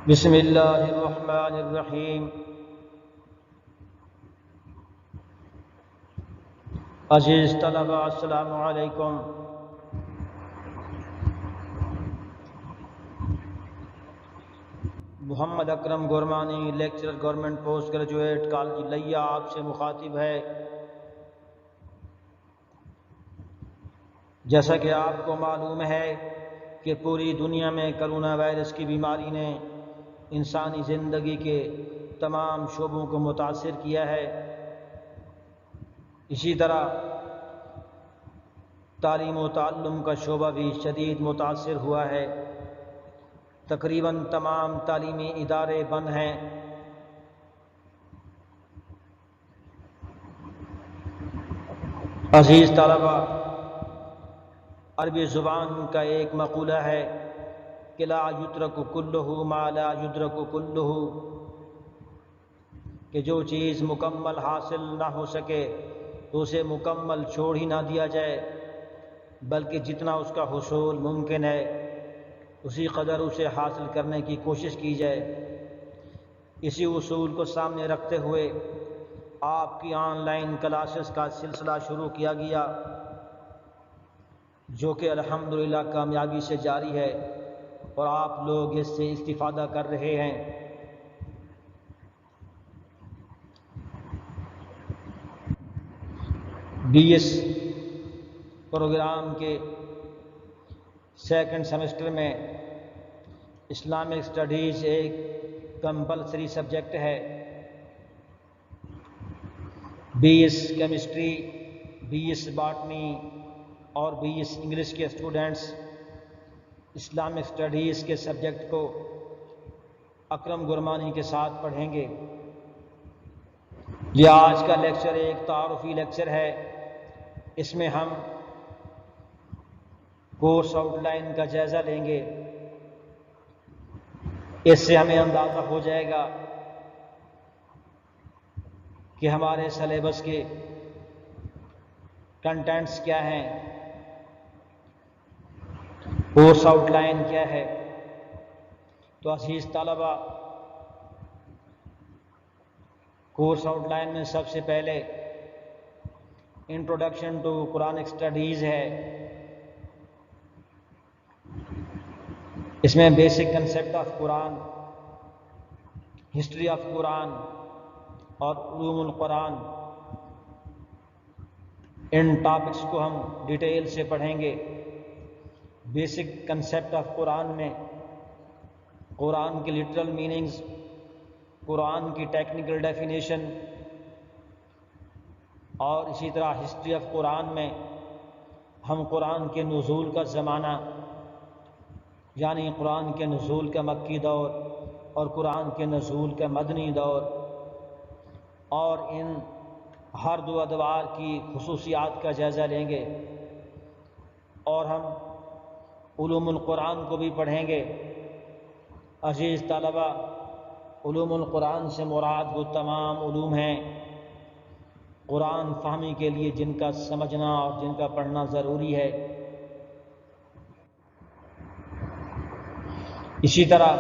بسم اللہ الرحمن الرحیم۔ عزیز طلبہ السلام علیکم۔ Muhammad Akram Gurmani, lecturer government post graduate college Layyah آپ سے مخاطب ہے۔ جیسا کہ آپ کو معلوم ہے کہ پوری دنیا میں کرونا وائرس کی بیماری نے انسانی زندگی کے تمام شعبوں کو متاثر کیا ہے۔ اسی طرح تعلیم و تعلم کا شعبہ بھی شدید متاثر ہوا ہے۔ تقریباً تمام تعلیمی ادارے بند ہیں۔ عزیز طلبہ، عربی زبان کا ایک مقولہ ہے کہ لا یدرک کلہ ما لا یدرک کلہ، کہ جو چیز مکمل حاصل نہ ہو سکے تو اسے مکمل چھوڑ ہی نہ دیا جائے، بلکہ جتنا اس کا حصول ممکن ہے اسی قدر اسے حاصل کرنے کی کوشش کی جائے۔ اسی اصول کو سامنے رکھتے ہوئے آپ کی آن لائن کلاسز کا سلسلہ شروع کیا گیا، جو کہ الحمدللہ کامیابی سے جاری ہے اور آپ لوگ اس سے استفادہ کر رہے ہیں۔ BS پروگرام کے سیکنڈ سیمسٹر میں اسلامک اسٹڈیز ایک کمپلسری سبجیکٹ ہے۔ BS کیمسٹری، BS باٹنی اور BS انگلش کے اسٹوڈنٹس اسلامک اسٹڈیز کے سبجیکٹ کو اکرم گورمانی کے ساتھ پڑھیں گے۔ یہ آج کا لیکچر ایک تعارفی لیکچر ہے۔ اس میں ہم کورس آؤٹ لائن کا جائزہ لیں گے۔ اس سے ہمیں اندازہ ہو جائے گا کہ ہمارے سلیبس کے کنٹینٹس کیا ہیں، کورس آؤٹ لائن کیا ہے۔ تو عزیز طلبہ، کورس آؤٹ لائن میں سب سے پہلے انٹروڈکشن ٹو قرآنک اسٹڈیز ہے۔ اس میں basic concept of Quran, history of Quran اور علوم القرآن، ان ٹاپکس کو ہم ڈیٹیل سے پڑھیں گے۔ بیسک کنسیپٹ آف قرآن میں قرآن کی لٹرل میننگز، قرآن کی ٹیکنیکل ڈیفینیشن، اور اسی طرح ہسٹری آف قرآن میں ہم قرآن کے نزول کا زمانہ، یعنی قرآن کے نزول کا مکی دور اور قرآن کے نزول کا مدنی دور، اور ان ہر دو ادوار کی خصوصیات کا جائزہ لیں گے۔ اور ہم علوم القرآن کو بھی پڑھیں گے۔ عزیز طلبہ، علوم القرآن سے مراد وہ تمام علوم ہیں قرآن فہمی کے لیے جن کا سمجھنا اور جن کا پڑھنا ضروری ہے۔ اسی طرح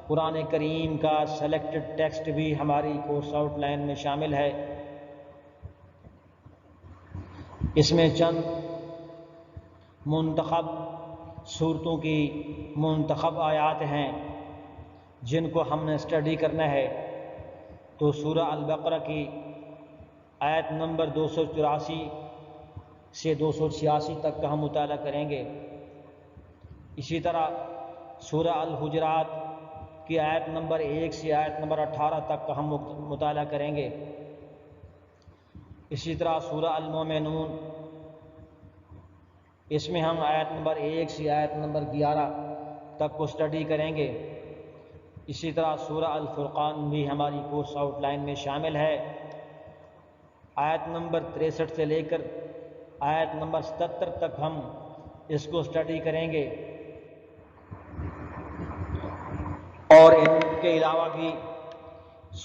قرآن کریم کا سلیکٹڈ ٹیکسٹ بھی ہماری کورس آؤٹ لائن میں شامل ہے۔ اس میں چند منتخب صورتوں کی منتخب آیات ہیں جن کو ہم نے اسٹڈی کرنا ہے۔ تو سورہ البقرہ کی آیت نمبر 284 سے 286 تک کا ہم مطالعہ کریں گے۔ اسی طرح سورہ الحجرات کی آیت نمبر 1 سے آیت نمبر 18 تک کا ہم مطالعہ کریں گے۔ اسی طرح سورہ المومنون، اس میں ہم آیت نمبر 1 سے آیت نمبر 11 تک کو اسٹڈی کریں گے۔ اسی طرح سورہ الفرقان بھی ہماری کورس آؤٹ لائن میں شامل ہے۔ آیت نمبر 63 سے لے کر آیت نمبر 77 تک ہم اس کو اسٹڈی کریں گے۔ اور ان کے علاوہ بھی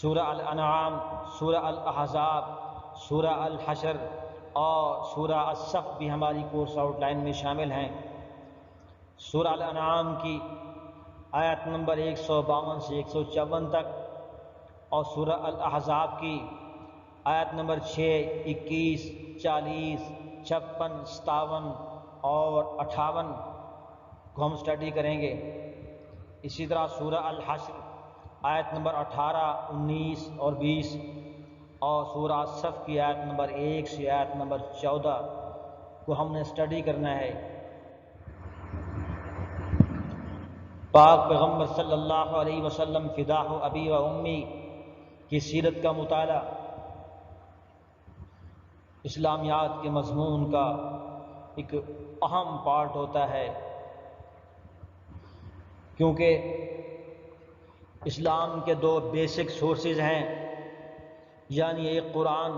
سورہ الانعام، سورہ الاحزاب، سورہ الحشر اور سورہ الصف بھی ہماری کورس آؤٹ لائن میں شامل ہیں۔ سورہ الانعام کی آیت نمبر 152 سے 154 تک، اور سورہ الاحزاب کی آیت نمبر 6، 21، 40، 56، 57 اور 58 کو ہم اسٹڈی کریں گے۔ اسی طرح سورہ الحشر آیت نمبر 18، 19 اور 20، اور سورہ صف کی آیت نمبر 1 سے آیت نمبر 14 کو ہم نے اسٹڈی کرنا ہے۔ پاک پیغمبر صلی اللہ علیہ وسلم فداہ ابی و امی کی سیرت کا مطالعہ اسلامیات کے مضمون کا ایک اہم پارٹ ہوتا ہے، کیونکہ اسلام کے دو بیسک سورسز ہیں، یعنی ایک قرآن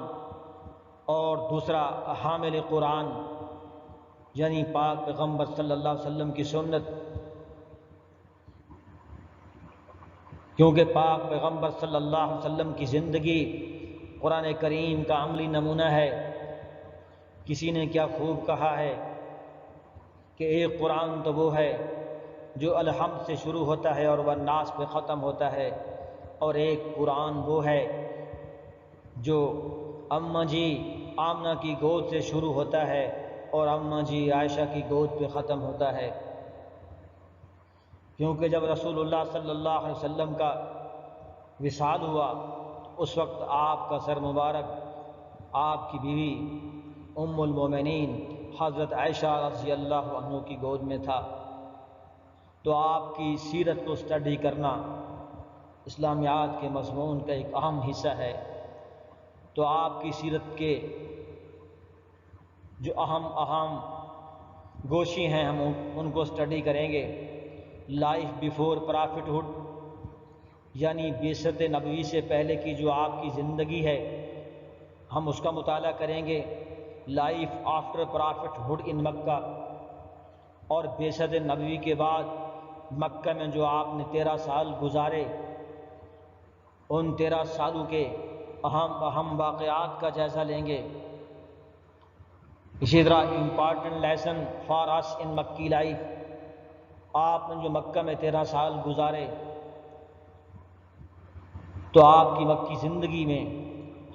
اور دوسرا حامل قرآن یعنی پاک پیغمبر صلی اللہ علیہ وسلم کی سنت، کیونکہ پاک پیغمبر صلی اللہ علیہ وسلم کی زندگی قرآن کریم کا عملی نمونہ ہے۔ کسی نے کیا خوب کہا ہے کہ ایک قرآن تو وہ ہے جو الحمد سے شروع ہوتا ہے اور وہ ناس پہ ختم ہوتا ہے، اور ایک قرآن وہ ہے جو اماں جی آمنہ کی گود سے شروع ہوتا ہے اور اماں جی عائشہ کی گود پہ ختم ہوتا ہے۔ کیونکہ جب رسول اللہ صلی اللہ علیہ وسلم کا وصال ہوا، اس وقت آپ کا سر مبارک آپ کی بیوی ام المومنین حضرت عائشہ رضی اللہ عنہ کی گود میں تھا۔ تو آپ کی سیرت کو اسٹڈی کرنا اسلامیات کے مضمون کا ایک اہم حصہ ہے۔ تو آپ کی سیرت کے جو اہم گوشی ہیں ہم ان کو اسٹڈی کریں گے۔ لائف بیفور پرافٹ ہوڈ، یعنی بعثت نبوی سے پہلے کی جو آپ کی زندگی ہے ہم اس کا مطالعہ کریں گے۔ لائف آفٹر پرافٹ ہوڈ ان مکہ، اور بعثت نبوی کے بعد مکہ میں جو آپ نے 13 سال گزارے، ان 13 سالوں کے اہم واقعات کا جائزہ لیں گے۔ اسی طرح امپارٹنٹ لیسن فار اس ان مکی لائف، آپ نے جو مکہ میں 13 سال گزارے تو آپ کی مکی زندگی میں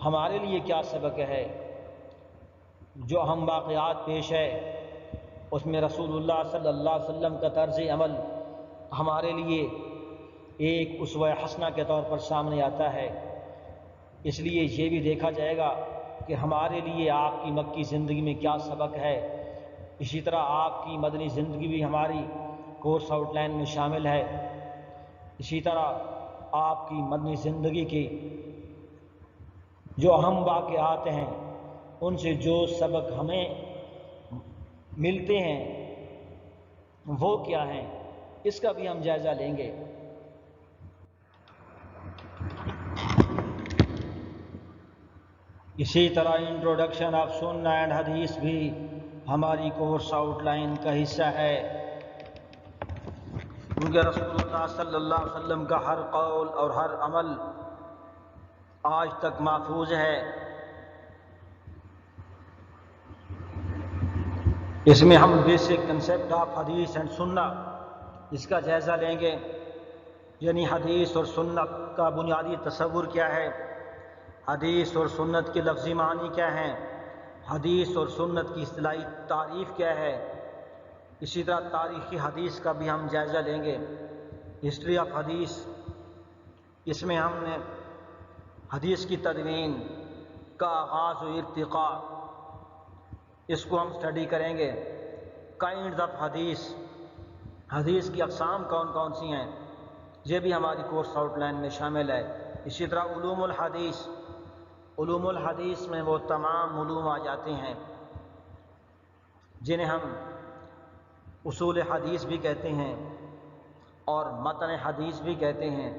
ہمارے لیے کیا سبق ہے، جو اہم واقعات پیش ہے اس میں رسول اللہ صلی اللہ علیہ وسلم کا طرز عمل ہمارے لیے ایک اسوہ حسنہ کے طور پر سامنے آتا ہے۔ اس لیے یہ بھی دیکھا جائے گا کہ ہمارے لیے آپ کی مکی زندگی میں کیا سبق ہے۔ اسی طرح آپ کی مدنی زندگی بھی ہماری کورس آؤٹ لائن میں شامل ہے۔ اسی طرح آپ کی مدنی زندگی کی جو اہم واقعات ہیں ان سے جو سبق ہمیں ملتے ہیں وہ کیا ہیں، اس کا بھی ہم جائزہ لیں گے۔ اسی طرح انٹروڈکشن آف سنہ اینڈ حدیث بھی ہماری کورس آؤٹ لائن کا حصہ ہے، کیونکہ رسول اللہ صلی اللہ علیہ وسلم کا ہر قول اور ہر عمل آج تک محفوظ ہے۔ اس میں ہم بیسک کنسیپٹ آف حدیث اینڈ سنہ اس کا جائزہ لیں گے، یعنی حدیث اور سنت کا بنیادی تصور کیا ہے، حدیث اور سنت کے لفظی معنی کیا ہیں، حدیث اور سنت کی اصطلاحی تعریف کیا ہے۔ اسی طرح تاریخی حدیث کا بھی ہم جائزہ لیں گے، ہسٹری آف حدیث۔ اس میں ہم نے حدیث کی تدوین کا آغاز و ارتقاء اس کو ہم اسٹڈی کریں گے۔ کائنڈز آف حدیث، حدیث کی اقسام کون کون سی ہیں، یہ بھی ہماری کورس آؤٹ لائن میں شامل ہے۔ اسی طرح علوم الحدیث، علوم الحدیث میں وہ تمام علوم آ جاتے ہیں جنہیں ہم اصول حدیث بھی کہتے ہیں اور متن حدیث بھی کہتے ہیں،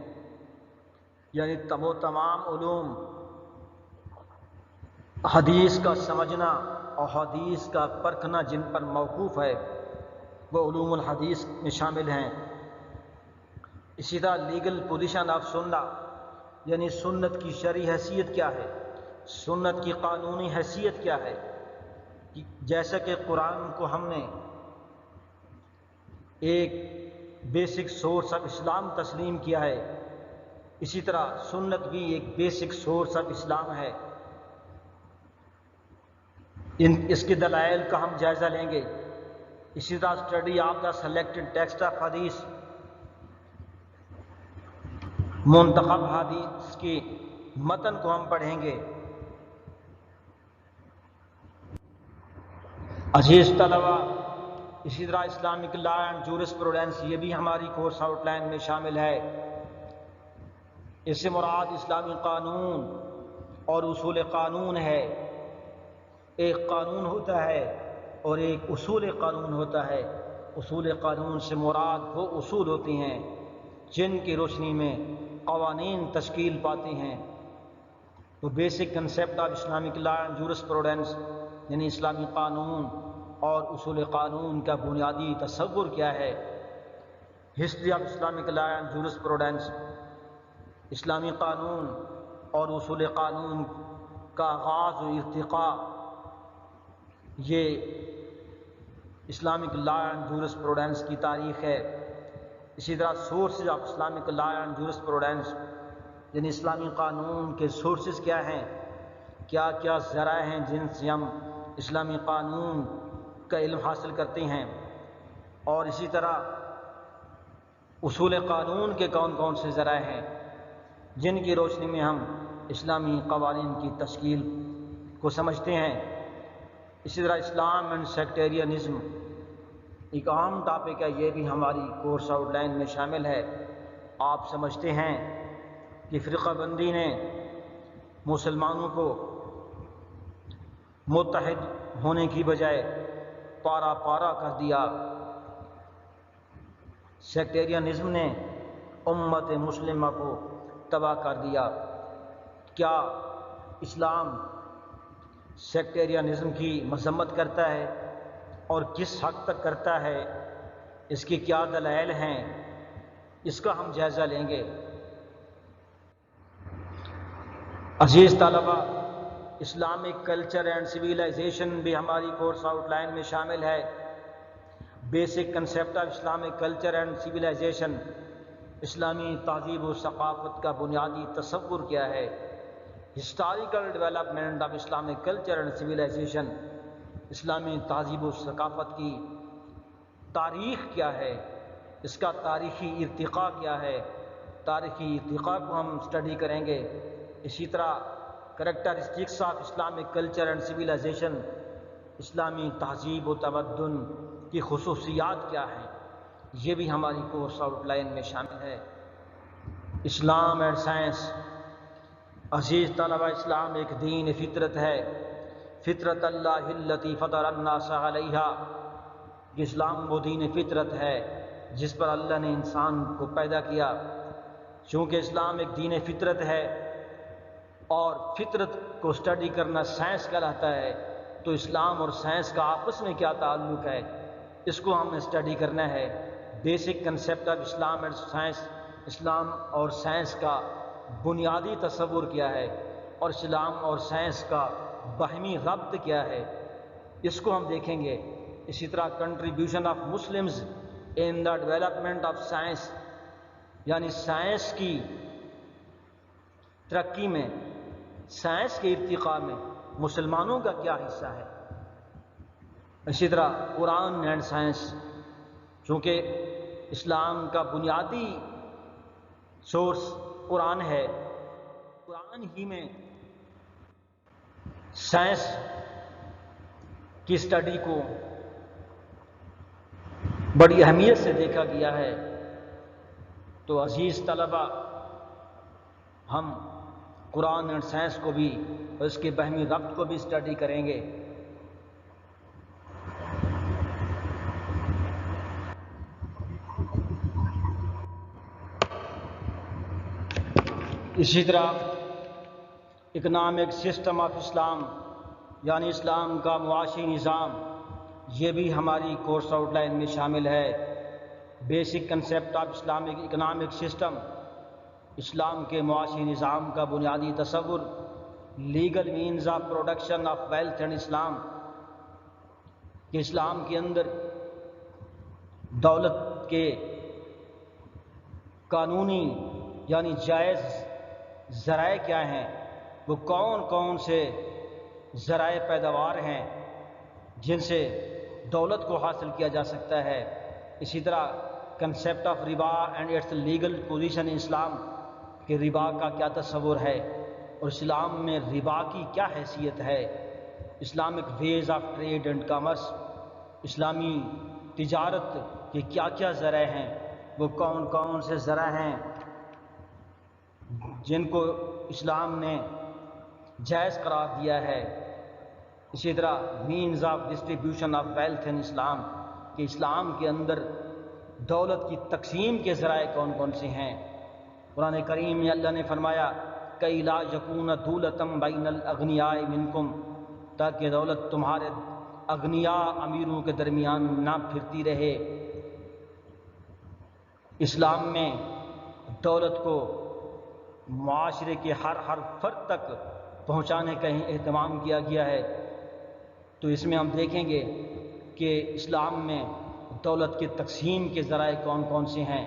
یعنی وہ تمام علوم حدیث کا سمجھنا اور حدیث کا پرکھنا جن پر موقوف ہے وہ علوم الحدیث میں شامل ہیں۔ اسی طرح لیگل پوزیشن آف سنہ، یعنی سنت کی شرعی حیثیت کیا ہے، سنت کی قانونی حیثیت کیا ہے۔ جیسا کہ قرآن کو ہم نے ایک بیسک سورس آف اسلام تسلیم کیا ہے، اسی طرح سنت بھی ایک بیسک سورس آف اسلام ہے۔ اس کے دلائل کا ہم جائزہ لیں گے۔ اسی طرح study of the selected text of حدیث، منتخب حدیث کے متن کو ہم پڑھیں گے۔ عزیز طلبہ، اسی طرح اسلامک لا اینڈ جورسپروڈنس، یہ بھی ہماری کورس آؤٹ لائن میں شامل ہے۔ اس سے مراد اسلامی قانون اور اصول قانون ہے۔ ایک قانون ہوتا ہے اور ایک اصول قانون ہوتا ہے۔ اصول قانون سے مراد وہ اصول ہوتی ہیں جن کی روشنی میں قوانین تشکیل پاتے ہیں۔ تو basic concept of Islamic law and jurisprudence یعنی اسلامی قانون اور اصول قانون کا بنیادی تصور کیا ہے۔ History of Islamic law and jurisprudence, اسلامی قانون اور اصول قانون کا آغاز و ارتقاء، یہ اسلامک لا اینڈ جورسپروڈنس کی تاریخ ہے۔ اسی طرح sources of Islamic law and jurisprudence یعنی اسلامی قانون کے سورسز کیا ہیں، کیا کیا ذرائع ہیں جن سے ہم اسلامی قانون کا علم حاصل کرتے ہیں، اور اسی طرح اصول قانون کے کون کون سے ذرائع ہیں جن کی روشنی میں ہم اسلامی قوانین کی تشکیل کو سمجھتے ہیں۔ اسی طرح اسلام اینڈ سیکٹیرینزم ایک عام ٹاپک ہے، یہ بھی ہماری کورس آؤٹ لائن میں شامل ہے۔ آپ سمجھتے ہیں کہ فرقہ بندی نے مسلمانوں کو متحد ہونے کی بجائے پارا پارا کر دیا۔ سیکٹیرینزم نے امت مسلمہ کو تباہ کر دیا۔ کیا اسلام سیکٹیرینزم کی مذمت کرتا ہے اور کس حد تک کرتا ہے؟ اس کی کیا دلائل ہیں؟ اس کا ہم جائزہ لیں گے۔ عزیز طلبہ، اسلامک کلچر اینڈ سویلائزیشن بھی ہماری کورس آؤٹ لائن میں شامل ہے۔ Basic concept of Islamic culture and civilization, اسلامی تہذیب و ثقافت کا بنیادی تصور کیا ہے؟ Historical development of Islamic culture and civilization, اسلامی تہذیب و ثقافت کی تاریخ کیا ہے، اس کا تاریخی ارتقاء کیا ہے؟ تاریخی ارتقاء کو ہم اسٹڈی کریں گے۔ اسی طرح characteristics of Islamic culture and civilization, اسلامی تہذیب و تمدن کی خصوصیات کیا ہیں، یہ بھی ہماری کورس آؤٹ لائن میں شامل ہے۔ اسلام اینڈ سائنس، عزیز طلبہ، اسلام ایک دین فطرت ہے، فطرت اللہ التی فطر الناس علیہا۔ اسلام وہ دین فطرت ہے جس پر اللہ نے انسان کو پیدا کیا۔ چونکہ اسلام ایک دین فطرت ہے اور فطرت کو اسٹڈی کرنا سائنس کہلاتا ہے، تو اسلام اور سائنس کا آپس میں کیا تعلق ہے، اس کو ہم نے اسٹڈی کرنا ہے۔ Basic concept of Islam and science, اسلام اور سائنس کا بنیادی تصور کیا ہے اور اسلام اور سائنس کا باہمی ربط کیا ہے، اس کو ہم دیکھیں گے۔ اسی طرح contribution of Muslims in the development of science, یعنی سائنس کی ترقی میں، سائنس کے ارتقاء میں مسلمانوں کا کیا حصہ ہے۔ اسی طرح قرآن اینڈ سائنس، چونکہ اسلام کا بنیادی سورس قرآن ہے، قرآن ہی میں سائنس کی اسٹڈی کو بڑی اہمیت سے دیکھا گیا ہے۔ تو عزیز طلبہ، ہم قرآن اور سائنس کو بھی اور اس کے باہمی ربط کو بھی اسٹڈی کریں گے۔ اسی طرح اکنامک سسٹم آف اسلام، یعنی اسلام کا معاشی نظام، یہ بھی ہماری کورس آؤٹ لائن میں شامل ہے۔ Basic concept of Islamic economic system, اسلام کے معاشی نظام کا بنیادی تصور، legal means of production of wealth and Islam, کہ اسلام کے اندر دولت کے قانونی یعنی جائز ذرائع کیا ہیں، وہ کون کون سے ذرائع پیداوار ہیں جن سے دولت کو حاصل کیا جا سکتا ہے۔ اسی طرح concept of riba and its legal position in Islam, کہ ربا کا کیا تصور ہے اور اسلام میں ربا کی کیا حیثیت ہے، Islamic ways of trade and commerce, اسلامی تجارت کے کیا کیا ذرائع ہیں، وہ کون کون سے ذرائع ہیں جن کو اسلام نے جائز قرار دیا ہے۔ اسی طرح means of distribution of wealth in Islam, کہ اسلام کے اندر دولت کی تقسیم کے ذرائع کون کون سے ہیں۔ قرآن کریم میں اللہ نے فرمایا کئی لا یکون دولتم بین الاغنیاء منکم، تاکہ دولت تمہارے اغنیاء امیروں کے درمیان نہ پھرتی رہے۔ اسلام میں دولت کو معاشرے کے ہر فرد تک پہنچانے کا اہتمام کیا گیا ہے۔ تو اس میں ہم دیکھیں گے کہ اسلام میں دولت کی تقسیم کے ذرائع کون کون سے ہیں،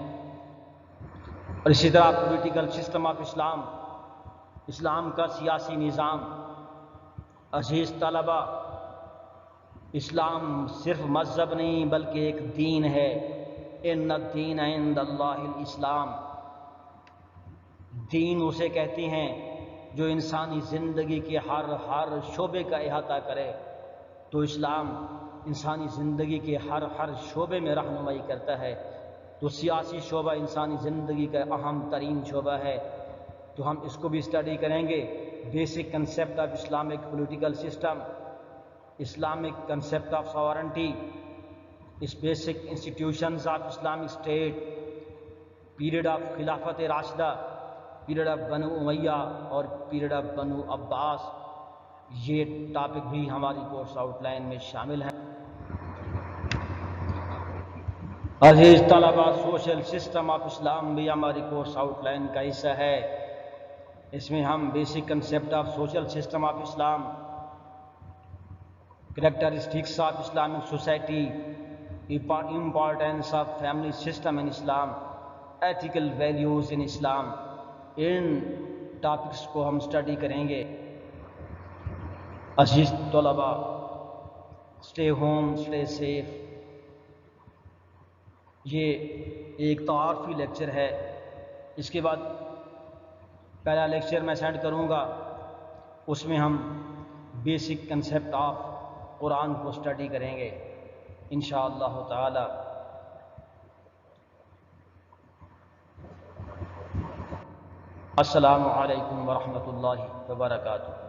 اور اسی طرح پولیٹیکل سسٹم آف اسلام، اسلام کا سیاسی نظام۔ عزیز طلبہ، اسلام صرف مذہب نہیں بلکہ ایک دین ہے۔ ان الدین عند اللہ الاسلام، دین اسے کہتے ہیں جو انسانی زندگی کے ہر شعبے کا احاطہ کرے۔ تو اسلام انسانی زندگی کے ہر شعبے میں رہنمائی کرتا ہے۔ تو سیاسی شعبہ انسانی زندگی کا اہم ترین شعبہ ہے، تو ہم اس کو بھی اسٹڈی کریں گے۔ Basic concept of Islamic political system, Islamic concept of sovereignty, اس basic institutions of Islamic state, period of خلافت راشدہ، پیریڈ آف بنو امیہ اور پیریڈ آف بنو عباس، یہ ٹاپک بھی ہماری کورس آؤٹ لائن میں شامل ہیں۔ عزیز طلبہ، سوشل سسٹم آف اسلام بھی ہماری کورس آؤٹ لائن کا حصہ ہے۔ اس میں ہم basic concept of social system of Islam, characteristics of Islamic society, importance of family system in Islam, ethical values in Islam, in topics کو ہم اسٹڈی کریں گے۔ عزیز طلبہ، اسٹے ہوم، اسٹے سیف، یہ ایک تعارفی لیکچر ہے۔ اس کے بعد پہلا لیکچر میں سینڈ کروں گا، اس میں ہم بیسک کنسیپٹ آف قرآن کو اسٹڈی کریں گے انشاءاللہ تعالی۔ السلام علیکم ورحمۃ اللہ وبرکاتہ۔